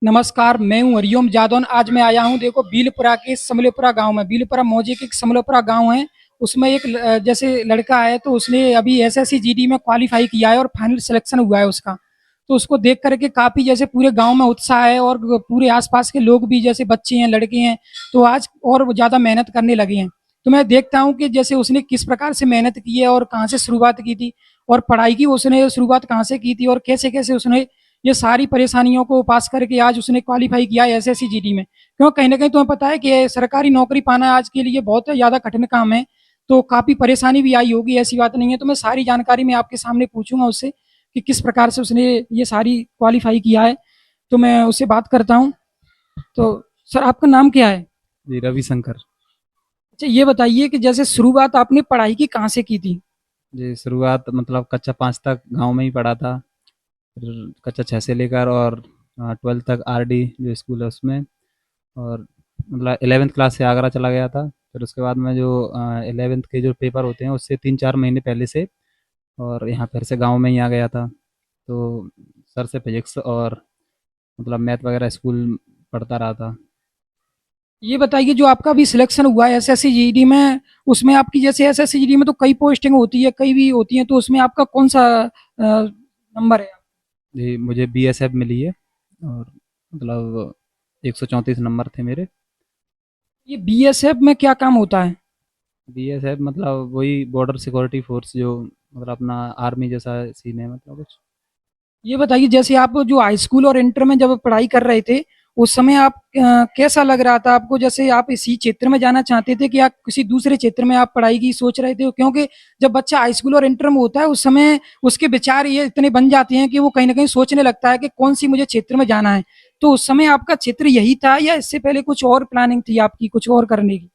नमस्कार, मैं हूँ हरिओम जादौन। आज मैं आया हूँ देखो भीलपुरा के समलेपुरा गाँव में। भीलपुरा मौजे के एक समलेपुरा गाँव है। उसमें एक जैसे लड़का है तो उसने अभी एसएससी जीडी में क्वालिफाई किया है और फाइनल सिलेक्शन हुआ है उसका। तो उसको देख करके काफ़ी जैसे पूरे गांव में उत्साह है और पूरे आसपास के लोग भी जैसे बच्चे हैं लड़के हैं तो आज और ज़्यादा मेहनत करने लगे हैं। तो मैं देखता हूँ कि जैसे उसने किस प्रकार से मेहनत की है और कहाँ से शुरुआत की थी और पढ़ाई की उसने शुरुआत कहाँ से की थी और कैसे कैसे उसने ये सारी परेशानियों को पास करके आज उसने क्वालिफाई किया है एसएससी जीडी में। क्यों कहीं ना कहीं तुम्हें पता है कि सरकारी नौकरी पाना आज के लिए बहुत ज़्यादा कठिन काम है। तो काफ़ी परेशानी भी आई होगी, ऐसी बात नहीं है। तो मैं सारी जानकारी मैं आपके सामने पूछूंगा उससे कि किस प्रकार से उसने ये सारी क्वालिफाई किया है। तो मैं उससे बात करता हूँ। तो सर आपका नाम क्या है? जी, रविशंकर। अच्छा ये बताइए कि जैसे शुरुआत आपने पढ़ाई की कहाँ से की थी? जी, शुरुआत मतलब कक्षा 5 तक गाँव में ही पढ़ा था। फिर कक्षा 6 से लेकर और 12th तक आरडी जो स्कूल है उसमें। और मतलब 11th क्लास से आगरा चला गया था। फिर उसके बाद में जो 11th के जो पेपर होते हैं उससे 3-4 महीने पहले से और यहाँ फिर से गाँव में ही आ गया था। तो सर से फिजिक्स और मतलब मैथ वगैरह स्कूल पढ़ता रहा था। ये बताइए जो आपका भी सिलेक्शन हुआ है एसएससी जीडी में, उसमें आपकी जैसे एसएससी जीडी में तो कई पोस्टिंग होती है, कई भी होती हैं, तो उसमें आपका कौन सा नंबर है? जी, मुझे बीएसएफ मिली है और मतलब 134 नंबर थे मेरे। ये बीएसएफ में क्या काम होता है? बीएसएफ मतलब वही बॉर्डर सिक्योरिटी फोर्स जो मतलब अपना आर्मी जैसा सीन है मतलब कुछ। ये बताइए जैसे आप जो हाई स्कूल और इंटर में जब पढ़ाई कर रहे थे उस समय आप कैसा लग रहा था आपको? जैसे आप इसी क्षेत्र में जाना चाहते थे कि आप किसी दूसरे क्षेत्र में आप पढ़ाई की सोच रहे थे? क्योंकि जब बच्चा हाई स्कूल और इंटर में होता है उस समय उसके विचार ये इतने बन जाते हैं कि वो कहीं ना कहीं सोचने लगता है कि कौन सी मुझे क्षेत्र में जाना है। तो उस समय आपका क्षेत्र यही था या इससे पहले कुछ और प्लानिंग थी आपकी कुछ और करने की?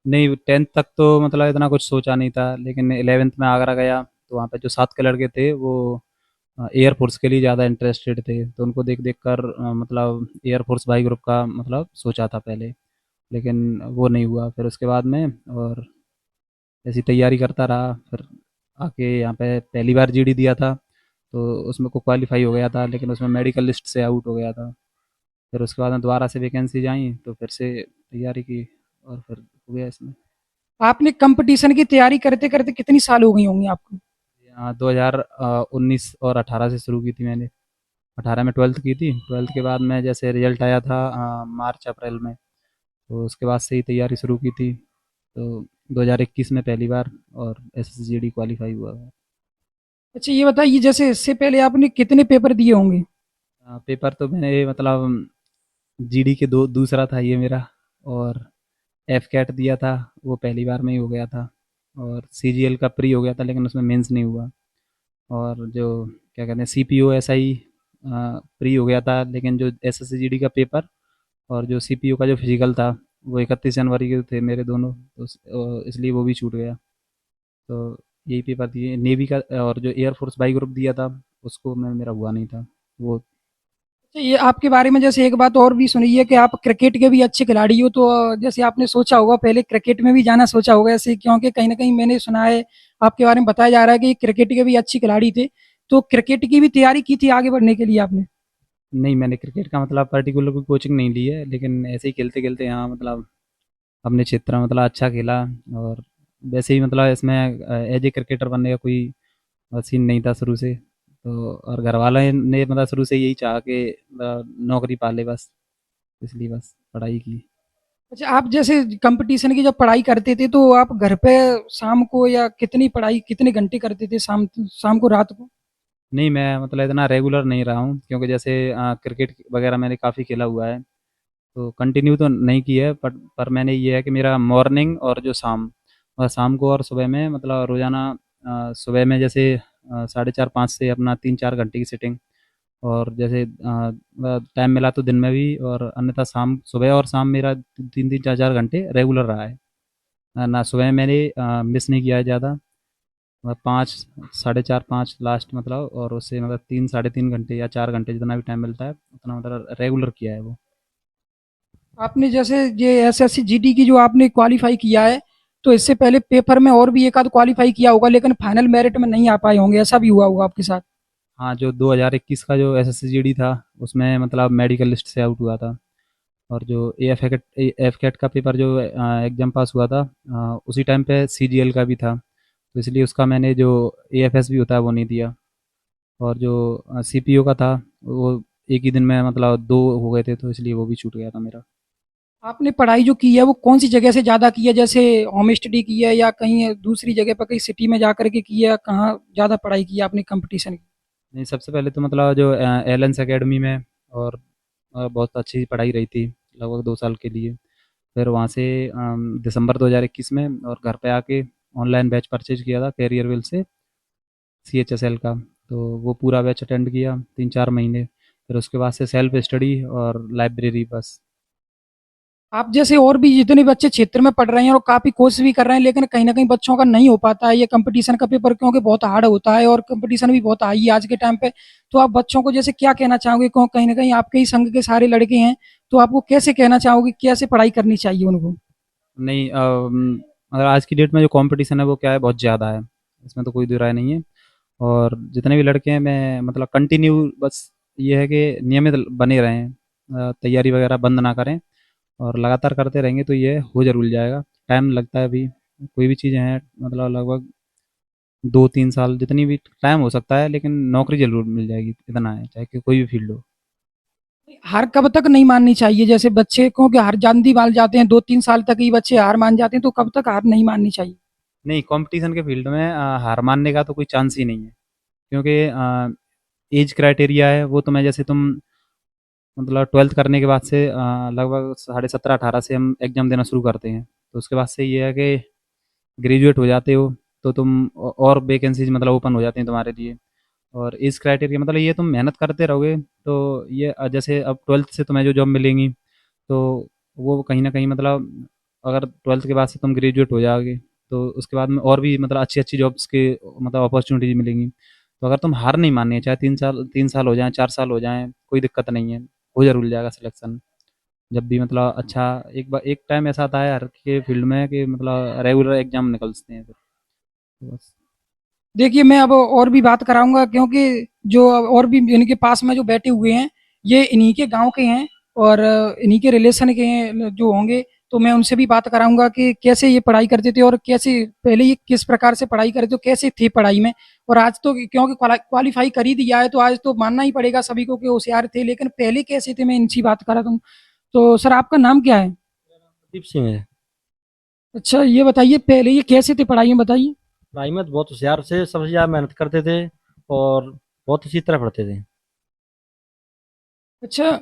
नहीं, 10th तक तो मतलब इतना कुछ सोचा नहीं था, लेकिन 11th में आगरा गया तो वहाँ पे जो 7 के लड़के थे वो एयरफोर्स के लिए ज़्यादा इंटरेस्टेड थे। तो उनको देख देख कर मतलब एयरफोर्स भाई ग्रुप का मतलब सोचा था पहले, लेकिन वो नहीं हुआ फिर उसके बाद में। और ऐसी तैयारी करता रहा। फिर आके यहाँ पे पहली बार जीडी दिया था तो उसमें को क्वालिफाई हो गया था, लेकिन उसमें मेडिकल लिस्ट से आउट हो गया था। फिर उसके बाद में दोबारा से वैकेंसीज आई तो फिर से तैयारी की और फिर हो गया इसमें। आपने कंपटीशन की तैयारी करते करते कितनी साल हो गई होंगी आपको? यहाँ 2019 और 18 से शुरू की थी मैंने। 18 में 12th की थी। 12th के बाद में जैसे रिजल्ट आया था मार्च अप्रैल में, तो उसके बाद से ही तैयारी शुरू की थी। तो 2021 में पहली बार और एसएसजीडी क्वालिफाई हुआ है। अच्छा ये बताइए जैसे इससे पहले आपने कितने पेपर दिए होंगे? पेपर तो मैंने मतलब जीडी के दो दूसरा था ये मेरा। और एफ कैट दिया था, वो पहली बार में ही हो गया था। और सीजीएल का प्री हो गया था लेकिन उसमें मेंस नहीं हुआ। और जो क्या कहते हैं सीपीओ ऐसा ही प्री हो गया था, लेकिन जो एसएससीजीडी का पेपर और जो सीपीओ का जो फिजिकल था वो 31 जनवरी के थे मेरे दोनों, तो इसलिए वो भी छूट गया। तो यही पेपर दिए नेवी का। और जो एयरफोर्स बाई ग्रुप दिया था उसको मैं मेरा हुआ नहीं था वो। अच्छा, ये आपके बारे में जैसे एक बात और भी सुनी है कि आप क्रिकेट के भी अच्छे खिलाड़ी हो। तो जैसे आपने सोचा होगा पहले क्रिकेट में भी जाना सोचा होगा ऐसे, क्योंकि कहीं ना कहीं मैंने सुना है आपके बारे में बताया जा रहा है कि क्रिकेट के भी अच्छे खिलाड़ी थे। तो क्रिकेट की भी तैयारी की थी आगे बढ़ने के लिए आपने? नहीं, मैंने क्रिकेट का मतलब पर्टिकुलर कोई कोचिंग नहीं ली है, लेकिन ऐसे ही खेलते खेलते यहाँ मतलब अपने क्षेत्र में मतलब अच्छा खेला। और वैसे ही मतलब इसमें एज ए क्रिकेटर बनने का कोई सीन नहीं था शुरू से। तो और घर वालों ने मतलब शुरू से यही चाहा कि नौकरी पाले बस, इसलिए बस पढ़ाई की। अच्छा आप जैसे कंपटीशन की जब पढ़ाई करते थे तो आप घर पे शाम को या कितनी पढ़ाई कितने घंटे करते थे शाम शाम को रात को? नहीं, मैं मतलब इतना रेगुलर नहीं रहा हूँ, क्योंकि जैसे क्रिकेट वगैरह मैंने काफ़ी खेला हुआ है। तो कंटिन्यू तो नहीं की है, पर मैंने ये है कि मेरा मॉर्निंग और जो शाम को और सुबह में मतलब रोज़ाना सुबह में जैसे 4:30 5 से अपना 3-4 घंटे की सिटिंग। और जैसे टाइम मिला तो दिन में भी, और अन्यथा शाम सुबह और शाम मेरा 3-3 4-4 घंटे रेगुलर रहा है। ना सुबह में मैंने मिस नहीं किया है ज़्यादा। मतलब 5 4:30 5 लास्ट मतलब, और उससे मतलब 3 साढ़े 3 घंटे या 4 घंटे जितना भी टाइम मिलता है उतना मतलब रेगुलर किया है वो। आपने जैसे ये एसएससी जीडी की जो आपने क्वालिफाई किया है तो इससे पहले पेपर में और भी एक आध क्वालिफाई किया होगा लेकिन फाइनल मेरिट में नहीं आ पाए होंगे, ऐसा भी हुआ होगा आपके साथ? हाँ, जो 2021 का जो एसएससी था उसमें मतलब मेडिकल लिस्ट से आउट हुआ था। और जो एफ कैट का पेपर जो एग्ज़ाम पास हुआ था, उसी टाइम पे सीजीएल का भी था, तो इसलिए उसका मैंने जो एएफएस भी होता है वो नहीं दिया। और जो सीपीओ का था वो एक ही दिन में मतलब दो हो गए थे, तो इसलिए वो भी छूट गया था मेरा। आपने पढ़ाई जो की है वो कौन सी जगह से ज़्यादा की है, जैसे होम स्टडी की है या कहीं दूसरी जगह पर कहीं सिटी में जा करके की है, कहाँ ज़्यादा पढ़ाई की है आपने कंपटीशन की? नहीं, सबसे पहले तो मतलब जो एलेंस एकेडमी में, और बहुत अच्छी पढ़ाई रही थी लगभग 2 साल के लिए। फिर वहाँ से दिसंबर 2021 में और घर पे आके ऑनलाइन बैच परचेज किया था कैरियर विल से, सीएचएसएल का। तो वो पूरा बैच अटेंड किया 3-4 महीने। फिर उसके बाद से सेल्फ स्टडी और लाइब्रेरी बस। आप जैसे और भी जितने बच्चे क्षेत्र में पढ़ रहे हैं और काफ़ी कोशिश भी कर रहे हैं, लेकिन कहीं न कहीं बच्चों का नहीं हो पाता है ये कंपटीशन का पेपर, क्योंकि बहुत हार्ड होता है और कंपटीशन भी बहुत हाई है आज के टाइम पे। तो आप बच्चों को जैसे क्या कहना चाहोगे? कहीं न कहीं आपके ही संग के सारे लड़के हैं, तो आपको कैसे कहना चाहोगे, कैसे पढ़ाई करनी चाहिए उनको? नहीं, अगर आज की डेट में जो कंपटीशन है वो क्या है, बहुत ज़्यादा है, इसमें तो कोई दो राय नहीं है। और जितने भी लड़के हैं, मैं मतलब कंटिन्यू बस ये है कि नियमित बने रहें, तैयारी वगैरह बंद ना करें, और लगातार करते रहेंगे तो ये हो ज़रूर जाएगा। टाइम लगता है अभी, कोई भी चीज़ें हैं मतलब लगभग 2-3 साल जितनी भी टाइम हो सकता है, लेकिन नौकरी ज़रूर मिल जाएगी, इतना है, चाहे कि कोई भी फील्ड हो। हार कब तक नहीं माननी चाहिए? जैसे बच्चे को कि हार जल्दी मान जाते हैं, 2-3 साल तक ही बच्चे हार मान जाते हैं, तो कब तक हार नहीं माननी चाहिए? नहीं, कंपटीशन के फील्ड में हार मानने का तो कोई चांस ही नहीं है, क्योंकि एज क्राइटेरिया है वो। तो मैं जैसे तुम मतलब 12th करने के बाद से लगभग 17.5-18 से हम एग्ज़ाम देना शुरू करते हैं, तो उसके बाद से ये है कि ग्रेजुएट हो जाते हो तो तुम और वैकेंसीज मतलब ओपन हो जाती हैं तुम्हारे लिए। और इस क्राइटेरिया मतलब ये तुम मेहनत करते रहोगे तो ये जैसे अब 12th से तुम्हें जो जॉब मिलेंगी, तो वो कहीं ना कहीं मतलब अगर 12th के बाद से तुम ग्रेजुएट हो जाओगे तो उसके बाद में और भी मतलब अच्छी अच्छी जॉब्स के मतलब अपॉर्चुनिटीज मिलेंगी। तो अगर तुम हार नहीं माननी है, चाहे 3 साल हो जाएं, 4 साल हो जाएं, कोई दिक्कत नहीं है, हो जरूर जाएगा सिलेक्शन। जब भी मतलब अच्छा, एक बार एक टाइम ऐसा आता है हर के फील्ड में कि मतलब रेगुलर एग्जाम निकलते हैं फिर, तो बस। देखिए, मैं अब और भी बात कराऊँगा, क्योंकि जो और भी इनके पास में जो बैठे हुए हैं, ये इन्हीं के गाँव के हैं और इन्हीं के रिलेशन के हैं जो होंगे, तो मैं उनसे भी बात कराऊँगा कि कैसे ये पढ़ाई करते थे और कैसे पहले ये किस प्रकार से पढ़ाई करते थे, कैसे थे पढ़ाई में। और आज तो क्योंकि क्वालीफ़ाई कर ही दिया है, तो आज तो मानना ही पड़ेगा सभी को कि होशियार थे, लेकिन पहले कैसे थे, मैं इनसे बात कर रहा हूँ। तो सर, आपका नाम क्या है? दीप सिंह है। अच्छा, ये बताइए पहले ये कैसे थे पढ़ाई में, बताइए? पढ़ाई में तो बहुत होशियार से, सबसे ज़्यादा मेहनत करते थे और बहुत अच्छी तरह पढ़ते थे। अच्छा,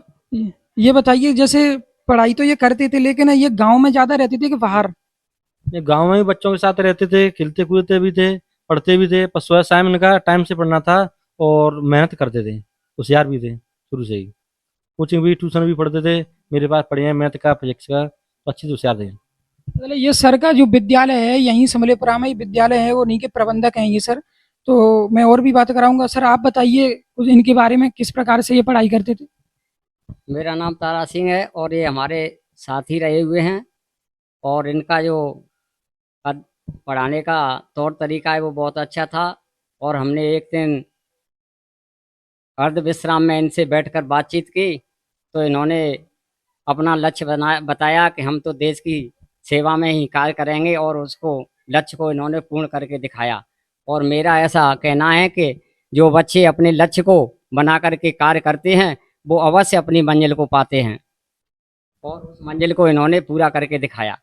ये बताइए जैसे पढ़ाई तो ये करते थे, लेकिन ये गाँव में ज़्यादा रहते थे कि बाहर? ये गांव में भी बच्चों के साथ रहते थे, खेलते कूदते भी थे, पढ़ते भी थे, पर सुबह शाम इनका टाइम से पढ़ना था और मेहनत करते थे, होशियार भी थे शुरू से ही। कोचिंग भी, ट्यूशन भी पढ़ते थे, मेरे पास पढ़े हैं मैथ का, फिजिक्स का, तो अच्छी से होशियार थे। मतलब ये सर का जो विद्यालय है यहीं समलेपुरा में ही विद्यालय है, वो उन्हीं के प्रबंधक हैं ये सर। तो मैं और भी बात कराऊंगा। सर, आप बताइए कुछ इनके बारे में, किस प्रकार से ये पढ़ाई करते थे? मेरा नाम तारा सिंह है और ये हमारे साथ ही रहे हुए हैं। और इनका जो पढ़- पढ़ाने का तौर तरीका है वो बहुत अच्छा था। और हमने एक दिन अर्ध विश्राम में इनसे बैठकर बातचीत की, तो इन्होंने अपना लक्ष्य बताया कि हम तो देश की सेवा में ही कार्य करेंगे, और उसको लक्ष्य को इन्होंने पूर्ण करके दिखाया। और मेरा ऐसा कहना है कि जो बच्चे अपने लक्ष्य को बना करके कार्य करते हैं वो अवश्य अपनी मंजिल को पाते हैं, और उस मंजिल को इन्होंने पूरा करके दिखाया।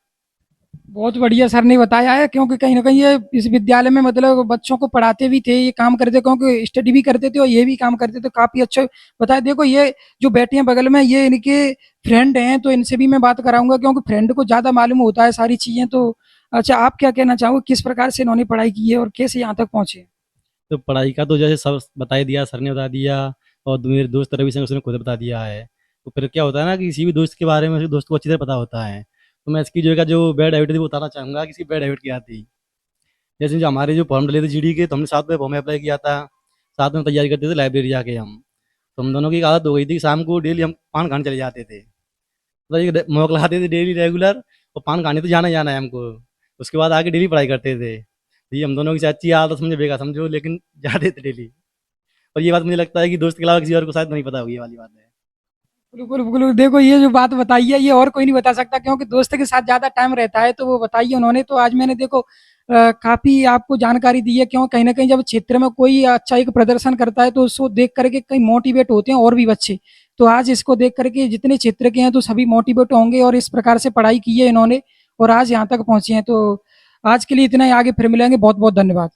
बहुत बढ़िया सर ने बताया है, क्योंकि कहीं न कहीं ये इस विद्यालय में मतलब बच्चों को पढ़ाते भी थे, ये काम करते, क्योंकि स्टडी भी करते थे और ये भी काम करते थे, काफ़ी अच्छा बताया। देखो, ये जो बैठे हैं बगल में, ये इनके फ्रेंड हैं, तो इनसे भी मैं बात कराऊँगा, क्योंकि फ्रेंड को ज़्यादा मालूम होता है सारी चीज़ें। तो अच्छा, आप क्या कहना चाहोगे, किस प्रकार से इन्होंने पढ़ाई की है और कैसे यहाँ तक पहुँचे हैं? तो पढ़ाई का तो जैसे सब बता ही दिया, सर ने बता दिया, और मेरे दोस्त रवि सिंह उसने खुद बता दिया है। तो फिर क्या होता है ना कि किसी भी दोस्त के बारे में उसके दोस्त को अच्छी तरह पता होता है। तो मैं इसकी जो बैड हैबिट थी वो बताना चाहूँगा कि इसकी बैड हैबिट क्या थी। जैसे जो हमारे जो फॉर्म डले थे जीडी के, तो हमने साथ में फॉर्म अप्लाई किया था, साथ में तैयारी करते थे लाइब्रेरी जाके हम। तो हम दोनों की एक आदत हो गई थी कि शाम को डेली हम पान खाने चले जाते थे, मतलब ये मौक लगाते थे डेली रेगुलर, और पान खाने तो जाना ही जाना है हमको। उसके बाद आके डेली पढ़ाई करते थे। तो ये हम दोनों की अच्छी आदत समझे, बेगा समझो, लेकिन जाते थे डेली। और ये बात मुझे लगता है कि दोस्त के अलावा किसी और को शायद नहीं पता होगी, ये वाली बात है। बिल्कुल बिल्कुल, देखो ये जो बात बताई है ये और कोई नहीं बता सकता, क्योंकि दोस्त के साथ ज्यादा टाइम रहता है, तो वो बताइए उन्होंने। तो आज मैंने देखो काफी आपको जानकारी दी है, क्यों कहीं ना कहीं जब क्षेत्र में कोई अच्छा एक प्रदर्शन करता है तो उसको देख करके कहीं मोटिवेट होते हैं और भी बच्चे। तो आज इसको देख करके जितने क्षेत्र के हैं तो सभी मोटिवेट होंगे, और इस प्रकार से पढ़ाई की है इन्होंने और आज यहाँ तक पहुंचे हैं। तो आज के लिए इतना ही, आगे फिर मिलेंगे। बहुत बहुत धन्यवाद।